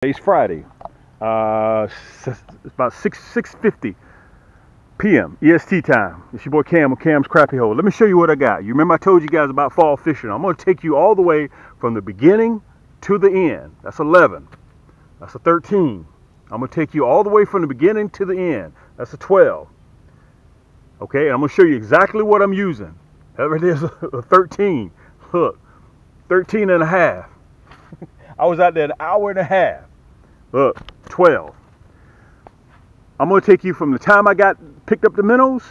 Today's Friday. It's about 6:50 p.m. EST time. It's your boy Cam with Cam's Crappie Hole. Let me show you what I got. You remember I told you guys about fall fishing. I'm going to take you all the way from the beginning to the end. That's 11. That's a 13. I'm going to take you all the way from the beginning to the end. That's a 12. Okay, and I'm going to show you exactly what I'm using. That right there's a 13. Look, 13 and a half. I was out there an hour and a half. Look, 12. I'm going to take you from the time I picked up the minnows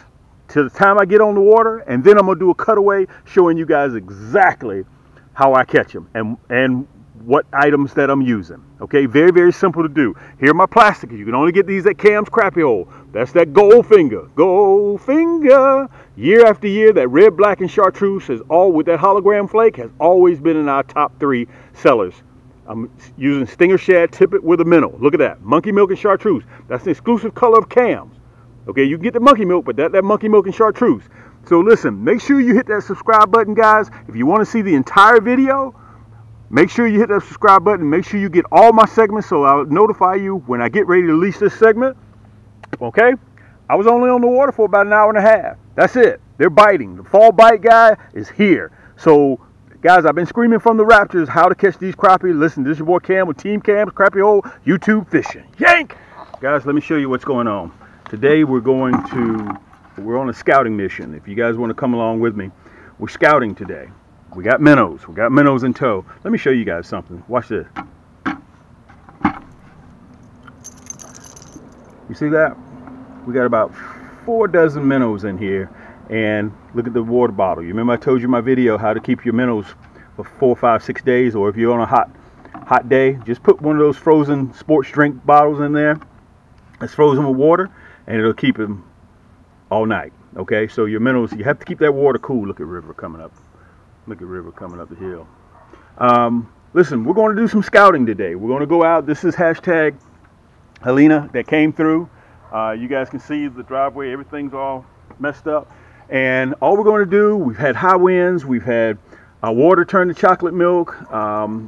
to the time I get on the water, and then I'm going to do a cutaway showing you guys exactly how I catch them and what items that I'm using. Okay, very, very simple to do. Here are my plastics. You can only get these at Cam's Crappie Hole. That's that gold finger. Gold finger. Year after year, that red, black, and chartreuse has with that hologram flake has always been in our top 3 sellers. I'm using stinger shad tippet with a minnow. Look at that. Monkey milk and chartreuse. That's the exclusive color of Cam's. Okay, you can get the monkey milk, but that monkey milk and chartreuse. So listen, make sure you hit that subscribe button, guys. If you want to see the entire video, make sure you hit that subscribe button. Make sure you get all my segments so I'll notify you when I get ready to release this segment. Okay? I was only on the water for about an hour and a half. That's it. They're biting. The fall bite guy is here. So guys, I've been screaming from the Raptors how to catch these crappie. Listen, this is your boy Cam with Team Cam's Crappie Hole YouTube Fishing. Yank! Guys, let me show you what's going on. Today we're on a scouting mission. If you guys want to come along with me, we're scouting today. We got minnows. We got minnows in tow. Let me show you guys something. Watch this. You see that? We got about 4 dozen minnows in here. And look at the water bottle. You remember I told you in my video how to keep your minnows for 4, 5, 6 days, or if you're on a hot day, just put one of those frozen sports drink bottles in there. It's frozen with water, and it'll keep them all night. Okay, so your minnows, you have to keep that water cool. Look at river coming up. Look at river coming up the hill. Listen, we're going to do some scouting today. We're going to go out. This is hashtag Helena that came through. You guys can see the driveway. Everything's all messed up. And all we're going to do, we've had high winds, we've had water turn to chocolate milk,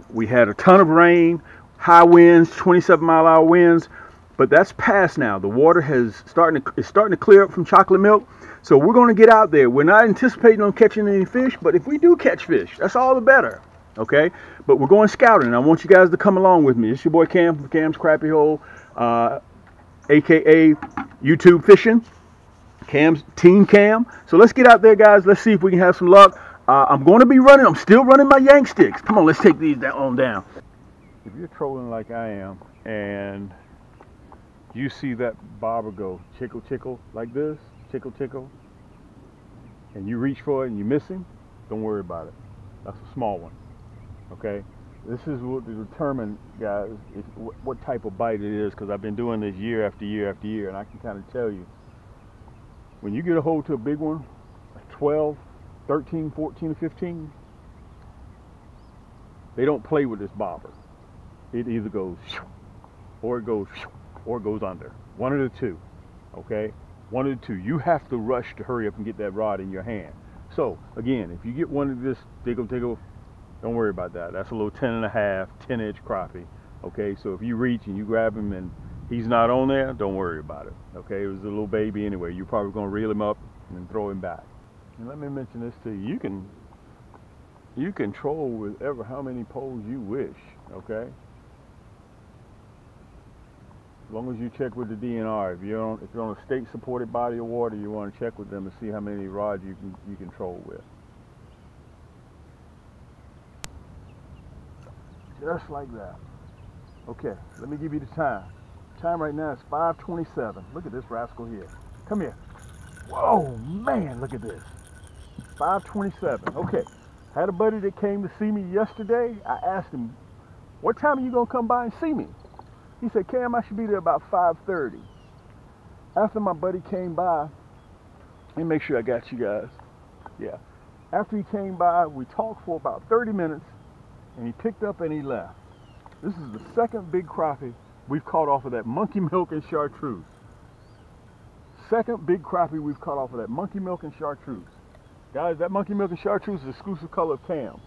we had a ton of rain, high winds, 27-mile-an-hour winds, but that's past now. The water is starting to clear up from chocolate milk, so we're going to get out there. We're not anticipating on catching any fish, but if we do catch fish, that's all the better, okay? But we're going scouting, and I want you guys to come along with me. It's your boy Cam from Cam's Crappie Hole, a.k.a. YouTube Fishing. Cam's Team Cam. So let's get out there, guys. Let's see if we can have some luck. I'm still running my yank sticks. Come on, let's take these down. If you're trolling like I am and you see that bobber go tickle tickle like this, tickle tickle, and you reach for it and you miss him, don't worry about it. That's a small one. Okay? This is what to determine, guys, what type of bite it is, because I've been doing this year after year after year, and I can kind of tell you. When you get a hold to a big one, like 12, 13, 14, or 15, they don't play with this bobber. It either goes or it goes under. One of the two, okay? One of the two. You have to rush to hurry up and get that rod in your hand. So, again, if you get one of this tickle, don't worry about that. That's a little 10.5, 10-inch crappie, okay? So if you reach and you grab him and he's not on there, don't worry about it. Okay, it was a little baby anyway. You're probably going to reel him up and then throw him back. And let me mention this to you. You can troll with how many poles you wish. Okay, as long as you check with the DNR. If you're on a state-supported body of water, you want to check with them and see how many rods you can troll with. Just like that. Okay, let me give you the time. Time right now is 5:27. Look at this rascal here. Come here. Whoa, man, look at this. 5:27. Okay. Had a buddy that came to see me yesterday. I asked him, what time are you going to come by and see me? He said, Cam, I should be there about 5:30. After my buddy came by, let me make sure I got you guys. Yeah. After he came by, we talked for about 30 minutes, and he picked up and he left. This is the second big crappie we've caught off of that monkey milk and chartreuse. Second big crappie we've caught off of that monkey milk and chartreuse. Guys, that monkey milk and chartreuse is the exclusive color of Cam.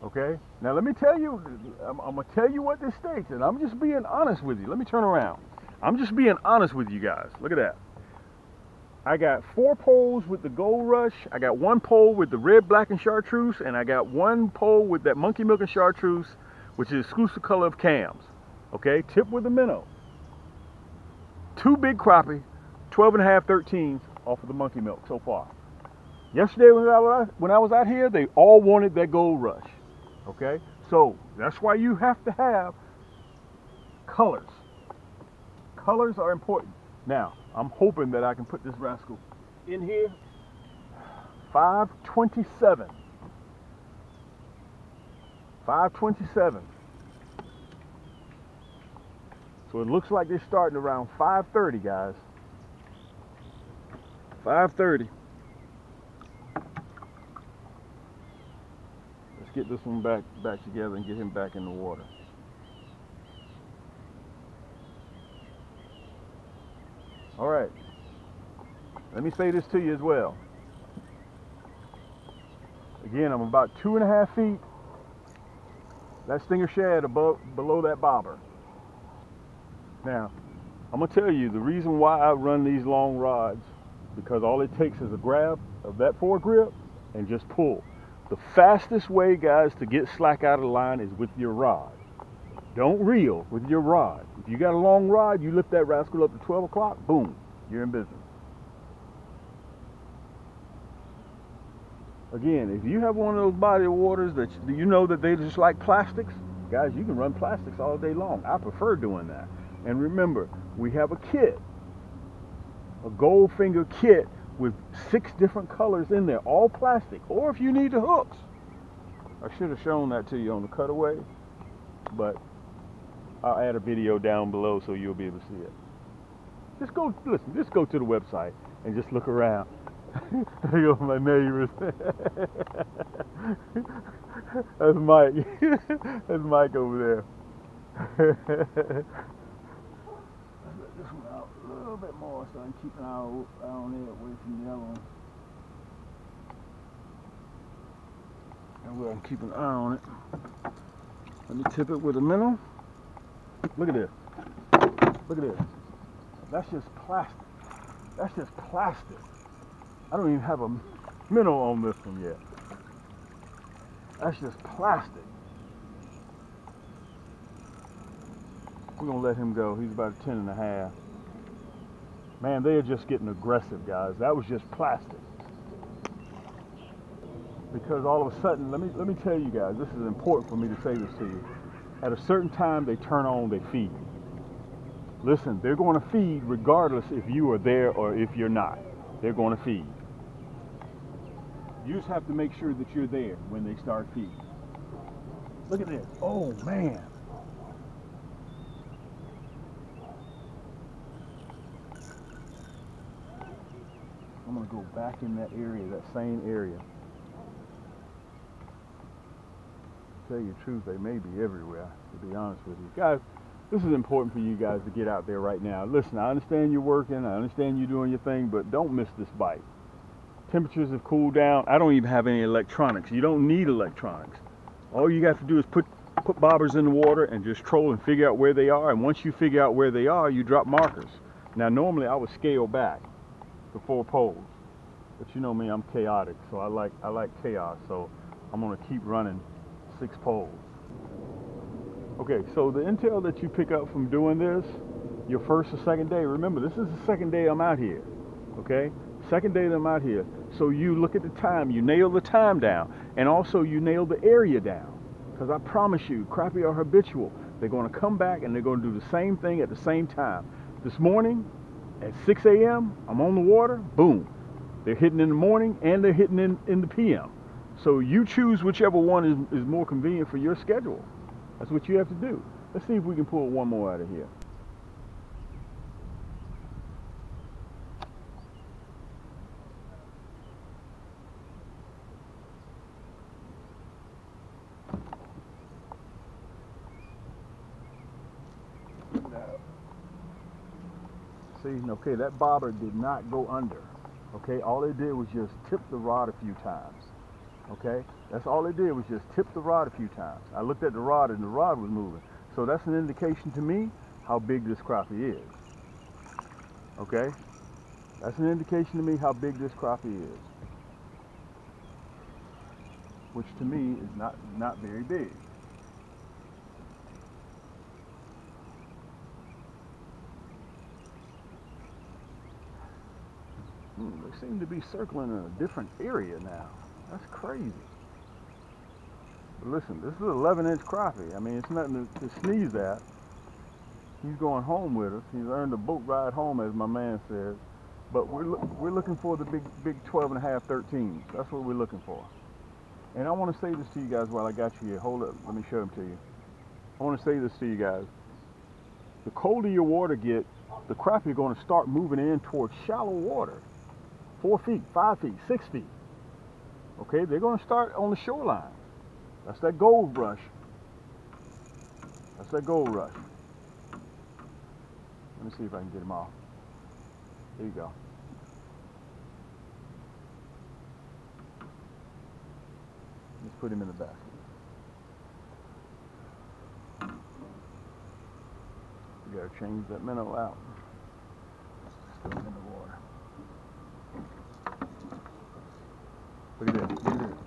Okay, now let me tell you, I'm gonna tell you what this states, and I'm just being honest with you. Let me turn around. I'm just being honest with you guys. Look at that. I got 4 poles with the Gold Rush. I got 1 pole with the red, black, and chartreuse, and I got 1 pole with that monkey milk and chartreuse, which is the exclusive color of Cam's. Okay, tip with a minnow. 2 big crappie, 12 and a half, 13s off of the monkey milk so far. Yesterday when I was out here, they all wanted that Gold Rush. Okay, so that's why you have to have colors. Colors are important. Now, I'm hoping that I can put this rascal in here. 527. 527. So it looks like they're starting around 5:30, guys. 5:30. Let's get this one back together and get him back in the water. All right. Let me say this to you as well. Again, I'm about 2.5 feet. That stinger shad below that bobber. Now, I'm gonna tell you the reason why I run these long rods, because all it takes is a grab of that foregrip and just pull. The fastest way, guys, to get slack out of the line is with your rod. Don't reel with your rod. If you got a long rod, you lift that rascal up to 12 o'clock, boom, you're in business. Again, if you have one of those body of waters that you know that they just like plastics, guys, you can run plastics all day long. I prefer doing that. And remember, we have a kit, a gold finger kit with 6 different colors in there, all plastic. Or if you need the hooks, I should have shown that to you on the cutaway, but I'll add a video down below so you'll be able to see it. Just go, listen, just go to the website and just look around. There go my neighbors. That's Mike. That's Mike over there. Let's let this one out a little bit more so I can keep an eye on it away from the other one. And we'll keep an eye on it. Let me tip it with a minnow. Look at this. Look at this. That's just plastic. That's just plastic. I don't even have a minnow on this one yet. That's just plastic. We're gonna let him go. He's about a 10.5. Man, they are just getting aggressive, guys. That was just plastic. Because all of a sudden, let me tell you guys, this is important for me to say this to you. At a certain time, they turn on, they feed. Listen, they're going to feed regardless if you are there or if you're not. They're going to feed. You just have to make sure that you're there when they start feeding. Look at this. Oh, man. I'm going to go back in that area, that same area. To tell you the truth, they may be everywhere, to be honest with you. Guys, this is important for you guys to get out there right now. Listen, I understand you're working, I understand you're doing your thing, but don't miss this bite. Temperatures have cooled down. I don't even have any electronics. You don't need electronics. All you got to do is put bobbers in the water and just troll and figure out where they are. And once you figure out where they are, you drop markers. Now, normally I would scale back to 4 poles, but you know me, I'm chaotic, so I like chaos. So I'm gonna keep running 6 poles. Okay, so the intel that you pick up from doing this, your first or second day. Remember, this is the second day I'm out here. Okay. Second day that I'm out here. So you look at the time, you nail the time down, and also you nail the area down. Because I promise you, crappie are habitual. They're going to come back and they're going to do the same thing at the same time. This morning at 6 a.m., I'm on the water, boom. They're hitting in the morning and they're hitting in the PM. So you choose whichever one is more convenient for your schedule. That's what you have to do. Let's see if we can pull one more out of here. See, okay, that bobber did not go under. Okay, all it did was just tip the rod a few times. Okay, that's all they did was just tip the rod a few times. I looked at the rod and the rod was moving. So that's an indication to me how big this crappie is. Okay, that's an indication to me how big this crappie is, which to me is not very big. They seem to be circling in a different area now. That's crazy. But listen, this is an 11-inch crappie. I mean, it's nothing to sneeze at. He's going home with us. He's earned a boat ride home, as my man says. But we're looking for the big 12 and a half, 13s. That's what we're looking for. And I want to say this to you guys while I got you here. Hold up, let me show them to you. I want to say this to you guys. The colder your water gets, the crappie are going to start moving in towards shallow water. 4 feet, 5 feet, 6 feet. Okay, they're going to start on the shoreline. That's that gold rush. That's that gold rush. Let me see if I can get him off. There you go. Let's put him in the basket. We gotta change that minnow out. Still in the water. Look at that. Look at that.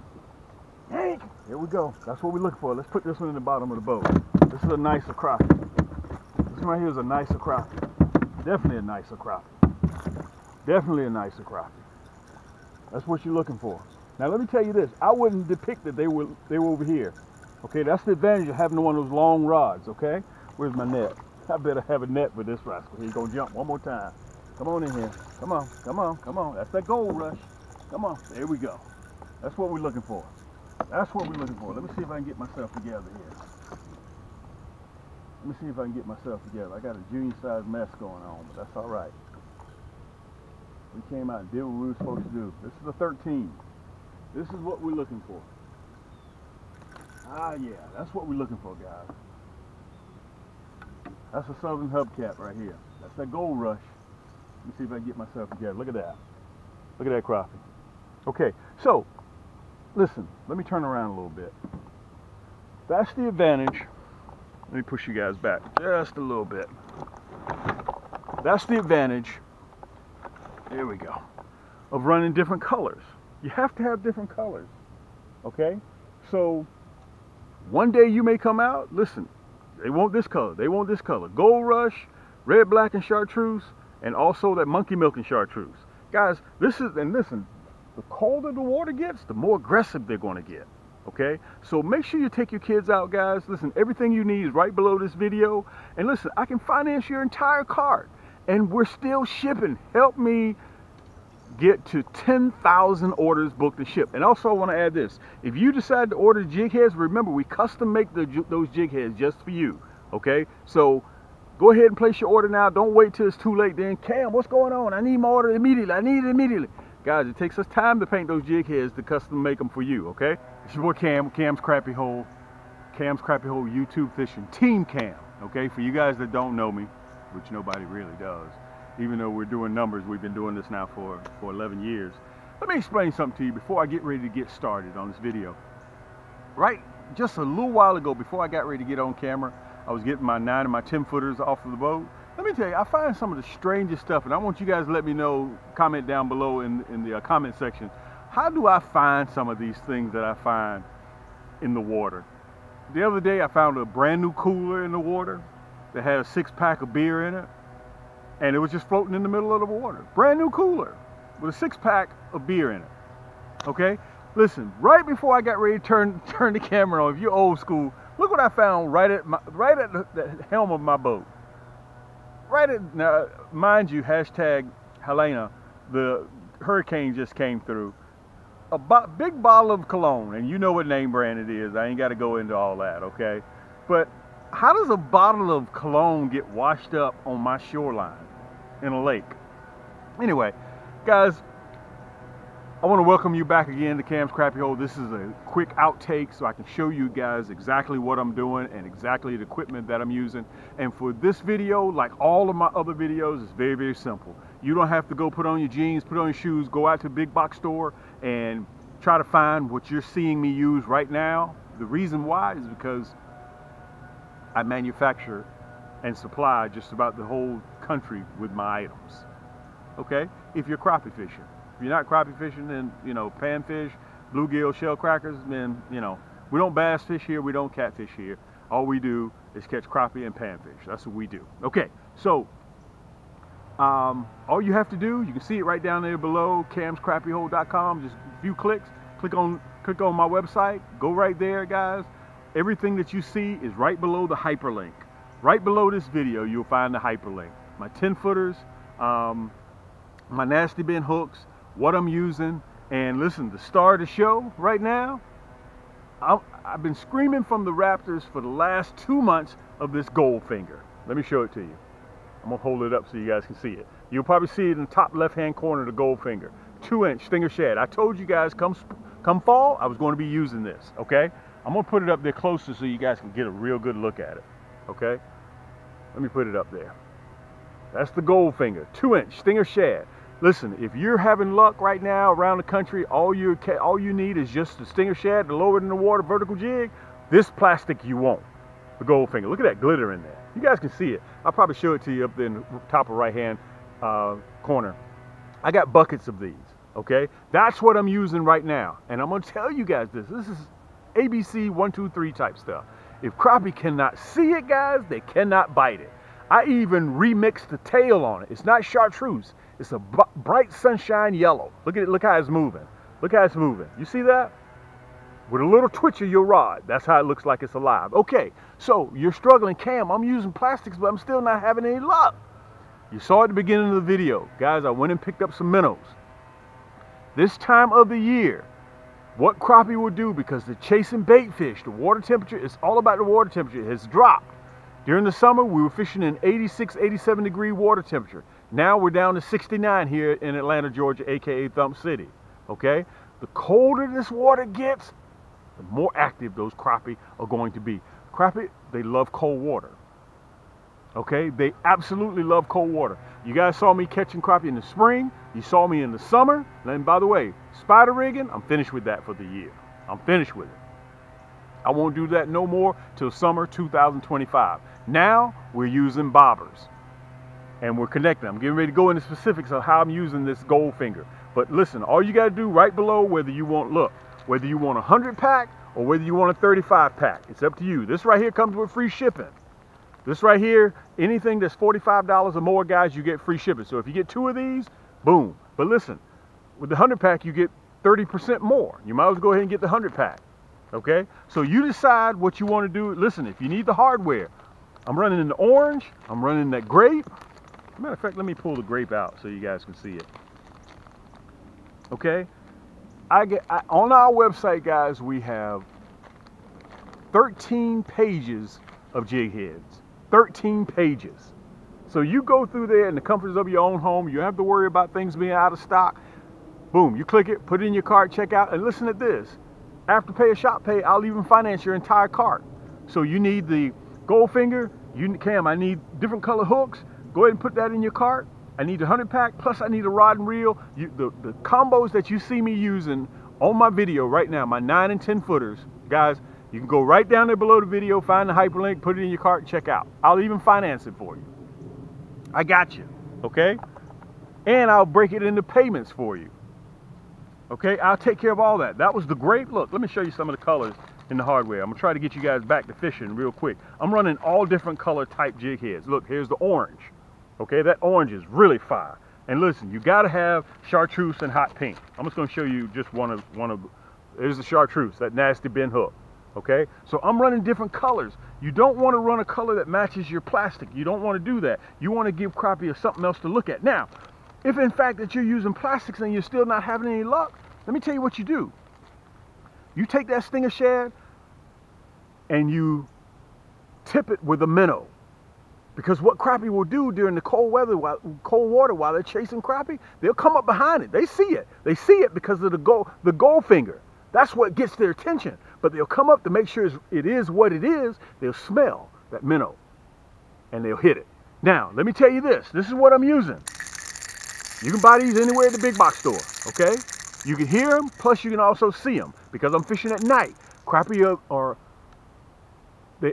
Hey, here we go. That's what we're looking for. Let's put this one in the bottom of the boat. This is a nicer crappie. This one right here is a nicer crappie. Definitely a nicer crappie. Definitely a nicer crappie. That's what you're looking for. Now let me tell you this. I wouldn't depict that they were over here. Okay, that's the advantage of having one of those long rods. Okay, where's my net? I better have a net with this rascal. He's gonna jump one more time. Come on in here. Come on, come on, come on. That's that gold rush. Come on. There we go. That's what we're looking for. That's what we're looking for. Let me see if I can get myself together here. Let me see if I can get myself together. I got a junior size mess going on, but that's all right. We came out and did what we were supposed to do. This is a 13. This is what we're looking for. Ah, yeah, that's what we're looking for, guys. That's a southern hubcap right here. That's that gold rush. Let me see if I can get myself together. Look at that. Look at that crappie. Okay, so listen, let me turn around a little bit. That's the advantage. Let me push you guys back just a little bit. That's the advantage. There we go. Of running different colors. You have to have different colors. Okay? So one day you may come out, listen, they want this color, they want this color. Gold Rush, red, black, and chartreuse, and also that monkey milk and chartreuse. Guys, this is, and listen, the colder the water gets, the more aggressive they're going to get. Okay, so make sure you take your kids out, guys. Listen, everything you need is right below this video. And listen, I can finance your entire cart, and we're still shipping. Help me get to 10,000 orders booked and shipped. And also I want to add this. If you decide to order jig heads, remember we custom make those jig heads just for you. Okay, so go ahead and place your order now. Don't wait till it's too late. Then, Cam, what's going on? I need my order immediately. I need it immediately. Guys, it takes us time to paint those jig heads to custom make them for you, okay? It's your boy Cam, Cam's Crappie Hole YouTube Fishing, Team Cam, okay? For you guys that don't know me, which nobody really does, even though we're doing numbers, we've been doing this now for 11 years. Let me explain something to you before I get ready to get started on this video. Right, just a little while ago, before I got ready to get on camera, I was getting my 9 and my 10 footers off of the boat. Let me tell you, I find some of the strangest stuff, and I want you guys to let me know, comment down below in the comment section. How do I find some of these things that I find in the water? The other day, I found a brand new cooler in the water that had a 6-pack of beer in it, and it was just floating in the middle of the water. Brand new cooler with a 6-pack of beer in it. Okay, listen. Right before I got ready to turn the camera on, if you're old school, look what I found right at the helm of my boat. Right at, now, mind you, hashtag Helena, the hurricane just came through. A big bottle of cologne, and you know what name brand it is. I ain't got to go into all that, okay? But how does a bottle of cologne get washed up on my shoreline in a lake? Anyway, guys, I want to welcome you back again to Cam's Crappie Hole. This is a quick outtake so I can show you guys exactly what I'm doing and exactly the equipment that I'm using. And for this video, like all of my other videos, it's very, very simple. You don't have to go put on your jeans, put on your shoes, go out to a big box store and try to find what you're seeing me use right now. The reason why is because I manufacture and supply just about the whole country with my items. Okay? If you're crappie fishing. If you're not crappie fishing, then, you know, panfish, bluegill, shell crackers, then, you know, we don't bass fish here, we don't catfish here. All we do is catch crappie and panfish. That's what we do. Okay, so all you have to do, you can see it right down there below, camscrappiehole.com. Just a few clicks. Click on my website. Go right there, guys. Everything that you see is right below the hyperlink. Right below this video, you'll find the hyperlink. My 10-footers, my nasty bin hooks, what I'm using, and listen, the star of the show right now, I've been screaming from the Raptors for the last 2 months of this Goldfinger. Let me show it to you. I'm gonna hold it up so you guys can see it. You'll probably see it in the top left-hand corner of the Goldfinger. 2-inch stinger shad. I told you guys come fall, I was going to be using this, okay? I'm gonna put it up there closer so you guys can get a real good look at it, okay? Let me put it up there. That's the Goldfinger, 2-inch stinger shad. Listen, if you're having luck right now around the country, all you need is just the stinger shad, the lower than the water vertical jig. This plastic you won't. The Goldfinger. Look at that glitter in there. You guys can see it. I'll probably show it to you up there in the top of right-hand corner. I got buckets of these, okay? That's what I'm using right now. And I'm going to tell you guys this. This is ABC 1, 2, 3 type stuff. If crappie cannot see it, guys, they cannot bite it. I even remixed the tail on it. It's not chartreuse. It's a bright sunshine yellow. Look at it. Look how it's moving. Look how it's moving. You see that? With a little twitch of your rod. That's how it looks like it's alive. Okay, so you're struggling. Cam, I'm using plastics, but I'm still not having any luck. You saw at the beginning of the video. Guys, I went and picked up some minnows. This time of the year, what crappie will do, because they're chasing bait fish, the water temperature, it's all about the water temperature. It has dropped. During the summer, we were fishing in 86, 87 degree water temperature. Now we're down to 69 here in Atlanta, Georgia, aka Thump City. Okay? The colder this water gets, the more active those crappie are going to be. Crappie, they love cold water. Okay? They absolutely love cold water. You guys saw me catching crappie in the spring. You saw me in the summer. And by the way, spider rigging, I'm finished with that for the year. I'm finished with it. I won't do that no more till summer 2025. Now we're using bobbers and we're connecting. I'm getting ready to go into specifics of how I'm using this Goldfinger. But listen, all you got to do right below, whether you want whether you want a 100 pack or whether you want a 35 pack, it's up to you. This right here comes with free shipping. This right here, anything that's $45 or more, guys, you get free shipping. So if you get 2 of these, boom. But listen, with the 100 pack, you get 30% more. You might as well go ahead and get the 100 pack. Okay, so you decide what you want to do. Listen, if you need the hardware, I'm running in the orange, I'm running that grape. Matter of fact, let me pull the grape out so you guys can see it. Okay, on our website, guys, we have 13 pages of jig heads. 13 pages. So you go through there in the comforts of your own home. You don't have to worry about things being out of stock. Boom, you click it, put it in your cart, check out, and listen to this. Afterpay or shop pay, I'll even finance your entire cart. So you need the Goldfinger, Cam, I need different color hooks. Go ahead and put that in your cart. I need a 100 pack, plus I need a rod and reel. The combos that you see me using on my video right now, my 9 and 10 footers, guys, you can go right down there below the video, find the hyperlink, put it in your cart, and check out. I'll even finance it for you. I got you, okay? And I'll break it into payments for you. Okay, I'll take care of all that. That was the grape. Look, let me show you some of the colors in the hardware. I'm gonna try to get you guys back to fishing real quick. I'm running all different color type jig heads. Look, here's the orange. Okay, that orange is really fire. And listen, you gotta have chartreuse and hot pink. I'm just gonna show you just one of. There's the chartreuse, that nasty bin hook. Okay, so I'm running different colors. You don't want to run a color that matches your plastic. You don't want to do that. You want to give crappie something else to look at. Now, if in fact that you're using plastics and you're still not having any luck, let me tell you what you do. You take that stinger shad and you tip it with a minnow. Because what crappie will do during the cold water while they're chasing crappie, they'll come up behind it. They see it. They see it because of the Goldfinger. That's what gets their attention. But they'll come up to make sure it is what it is. They'll smell that minnow and they'll hit it. Now, let me tell you this. This is what I'm using. You can buy these anywhere at the big box store, okay? You can hear them, plus you can also see them, because I'm fishing at night. Crappie are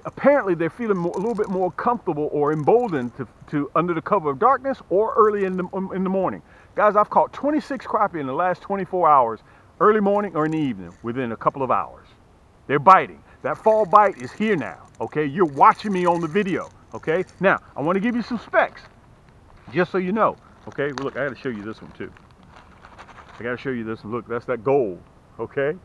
apparently they're feeling a little bit more comfortable or emboldened to under the cover of darkness or early in the morning. Guys, I've caught 26 crappie in the last 24 hours, early morning or in the evening, within a couple of hours. They're biting. That fall bite is here now, okay? You're watching me on the video, okay? Now, I want to give you some specs, just so you know, okay? Well, look, I got to show you this one too. I got to show you this one. Look, that's that gold, okay?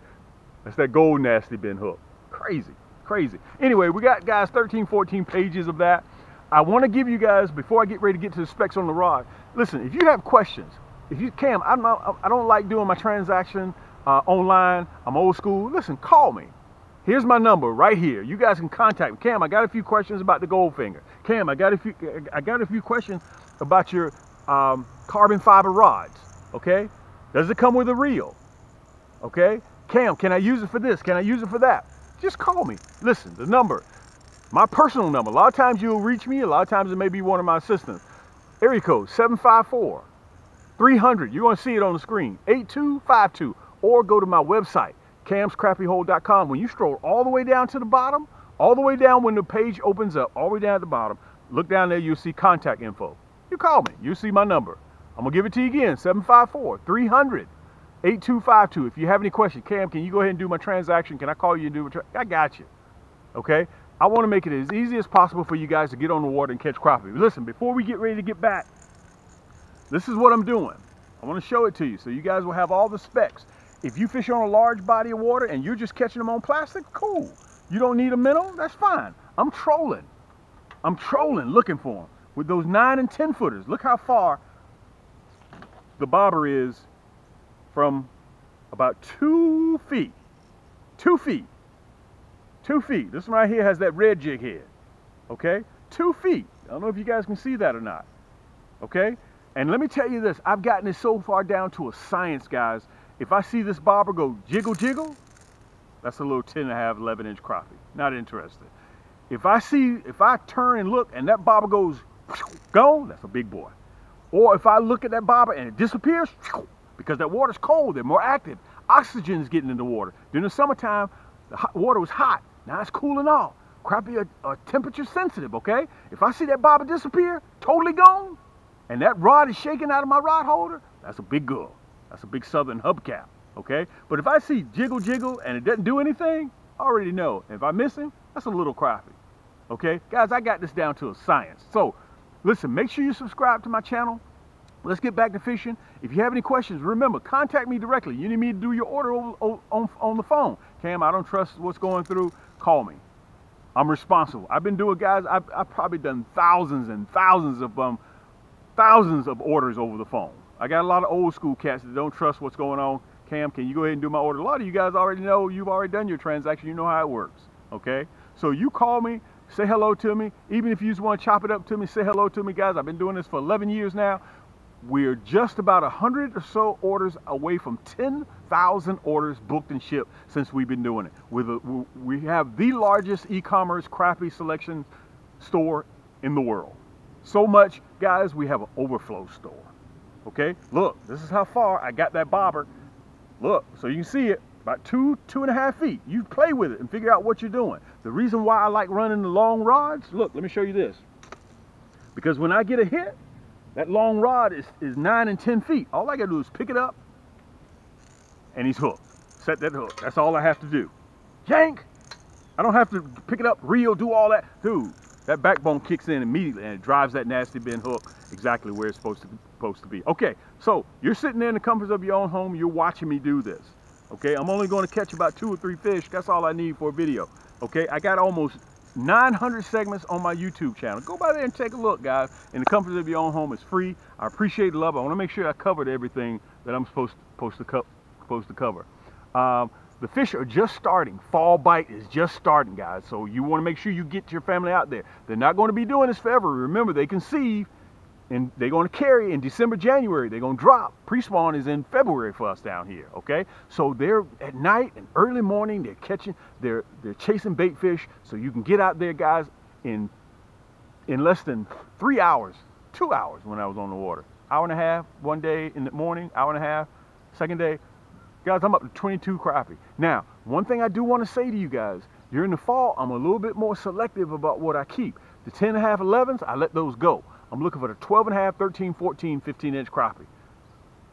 That's that gold nasty bin hook. Crazy, crazy. Anyway, we got, guys, 13, 14 pages of that. I want to give you guys, before I get ready to get to the specs on the rod, listen, if you have questions, if you, Cam, I don't like doing my transaction online. I'm old school. Listen, call me. Here's my number right here. You guys can contact me. Cam, I got a few questions about the Goldfinger. Cam, I got a few questions about your carbon fiber rods. Okay? Does it come with a reel? Okay? Cam, can I use it for this? Can I use it for that? Just call me. Listen, the number, my personal number. A lot of times you'll reach me. A lot of times it may be one of my assistants. Area code 754-300. You're going to see it on the screen. 8252. Or go to my website, camscrappiehole.com. When you stroll all the way down to the bottom, all the way down when the page opens up, all the way down at the bottom, look down there, you'll see contact info. You call me. You'll see my number. I'm going to give it to you again, 754-300-8252. If you have any questions, Cam, can you go ahead and do my transaction? Can I call you and do it? I got you. Okay? I want to make it as easy as possible for you guys to get on the water and catch crappie. Listen, before we get ready to get back, this is what I'm doing. I want to show it to you so you guys will have all the specs. If you fish on a large body of water and you're just catching them on plastic, cool. You don't need a minnow, that's fine. I'm trolling looking for them with those 9 and 10 footers. Look how far the bobber is from about 2 feet. 2 feet. 2 feet. This one right here has that red jig head. Okay? 2 feet. I don't know if you guys can see that or not. Okay? And let me tell you this, I've gotten it so far down to a science, guys. If I see this bobber go jiggle, jiggle, that's a little 10.5, 11-inch crappie. Not interested. If I turn and look and that bobber goes gone, that's a big boy. Or if I look at that bobber and it disappears, because that water's cold, they're more active. Oxygen is getting in the water. During the summertime, the water was hot. Now it's cooling off. Crappie are temperature sensitive, okay? If I see that bobber disappear, totally gone, and that rod is shaking out of my rod holder, that's a big girl. That's a big southern hubcap, okay? But if I see jiggle, jiggle, and it doesn't do anything, I already know. If I miss him, that's a little crappie, okay? Guys, I got this down to a science. So, listen, make sure you subscribe to my channel. Let's get back to fishing. If you have any questions, remember, contact me directly. You need me to do your order on the phone. Cam, I don't trust what's going through. Call me. I'm responsible. I've been doing, guys, I've probably done thousands and thousands of orders over the phone. I got a lot of old school cats that don't trust what's going on. Cam, can you go ahead and do my order? A lot of you guys already know, you've already done your transaction. You know how it works, okay? So you call me, say hello to me. Even if you just want to chop it up to me, say hello to me, guys. I've been doing this for 11 years now. We're just about 100 or so orders away from 10,000 orders booked and shipped since we've been doing it. We have the largest e-commerce crappie selection store in the world. So much, guys, we have an overflow store. Okay, look, this is how far I got that bobber. Look, so you can see it, about 2.5 feet. You play with it and figure out what you're doing. The reason why I like running the long rods, look, let me show you this. Because when I get a hit, that long rod is 9 and 10 feet. All I gotta do is pick it up and he's hooked. Set that hook, that's all I have to do. Yank! I don't have to pick it up, reel, do all that. Dude, that backbone kicks in immediately and it drives that nasty bin hook exactly where it's supposed to be. Okay, so you're sitting there in the comforts of your own home, you're watching me do this. Okay, I'm only going to catch about 2 or 3 fish. That's all I need for a video. Okay, I got almost 900 segments on my YouTube channel. Go by there and take a look, guys. In the comforts of your own home, it's free. I appreciate the love. I want to make sure I covered everything that I'm supposed to cover. The fish are just starting. Fall bite is just starting, guys. So you want to make sure you get your family out there. They're not going to be doing this forever. Remember, they conceive and they're going to carry in December, January. They're going to drop. Pre-spawn is in February for us down here, okay? So they're at night and early morning, they're chasing bait fish. So you can get out there, guys, in less than 3 hours, 2 hours when I was on the water. Hour and a half, one day in the morning, hour and a half, second day, Guys, I'm up to 22 crappie. Now, one thing I do want to say to you guys, during the fall, I'm a little bit more selective about what I keep. The 10.5, 11s, I let those go. I'm looking for the 12.5, 13, 14, 15-inch crappie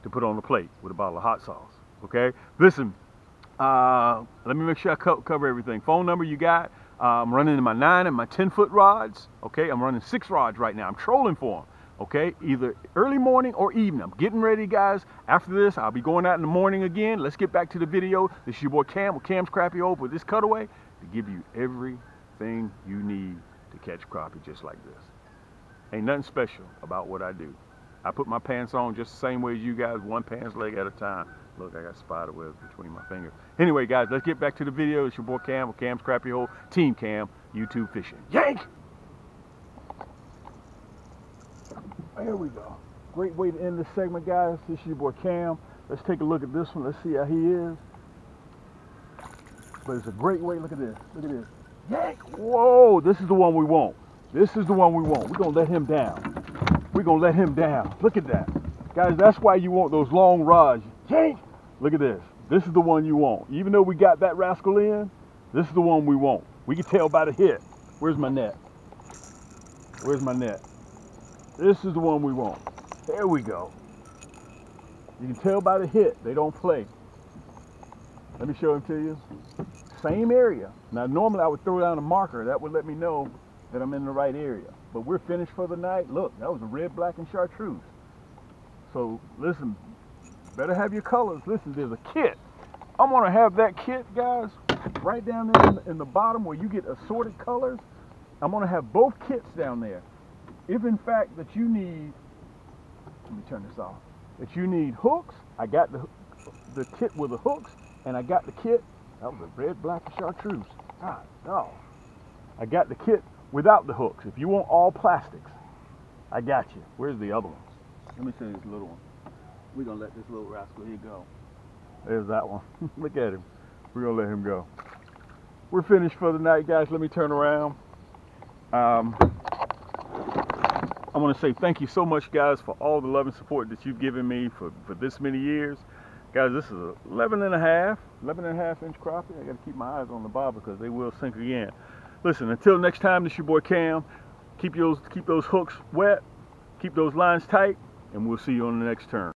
to put on the plate with a bottle of hot sauce, okay? Listen, let me make sure I cover everything. Phone number you got. I'm running my 9 and my 10-foot rods, okay? I'm running 6 rods right now. I'm trolling for them. Okay, either early morning or evening. I'm getting ready, guys. After this, I'll be going out in the morning again. Let's get back to the video. This is your boy Cam with Cam's Crappie Hole with this cutaway to give you everything you need to catch crappie just like this. Ain't nothing special about what I do. I put my pants on just the same way as you guys, one pants leg at a time. Look, I got spider webs between my fingers. Anyway, guys, let's get back to the video. It's your boy Cam with Cam's Crappie Hole, Team Cam, YouTube Fishing. Yank! There we go. Great way to end this segment, guys. This is your boy Cam. Let's take a look at this one. Let's see how he is. But it's a great way. Look at this. Look at this. Yank! Whoa! This is the one we want. This is the one we want. We're going to let him down. We're going to let him down. Look at that. Guys, that's why you want those long rods. Yank! Look at this. This is the one you want. Even though we got that rascal in, this is the one we want. We can tell by the hit. Where's my net? Where's my net? This is the one we want. There we go. You can tell by the hit, they don't play. Let me show them to you. Same area. Now, normally I would throw down a marker. That would let me know that I'm in the right area. But we're finished for the night. Look, that was a red, black, and chartreuse. So, listen, better have your colors. Listen, there's a kit. I'm going to have that kit, guys, right down there in the bottom where you get assorted colors. I'm going to have both kits down there. If in fact that you need, let me turn this off, that you need hooks, I got the kit with the hooks, and I got the kit, that was a red, black, and chartreuse. God, no. I got the kit without the hooks. If you want all plastics, I got you. Where's the other ones? Let me show you this little one. We're going to let this little rascal here go. There's that one. Look at him. We're going to let him go. We're finished for the night, guys. Let me turn around. I want to say thank you so much, guys, for all the love and support that you've given me for this many years. Guys, this is a 11 and a half inch crappie. I got to keep my eyes on the bobber because they will sink again. Listen, until next time, this is your boy Cam. Keep those hooks wet, keep those lines tight, and we'll see you on the next turn.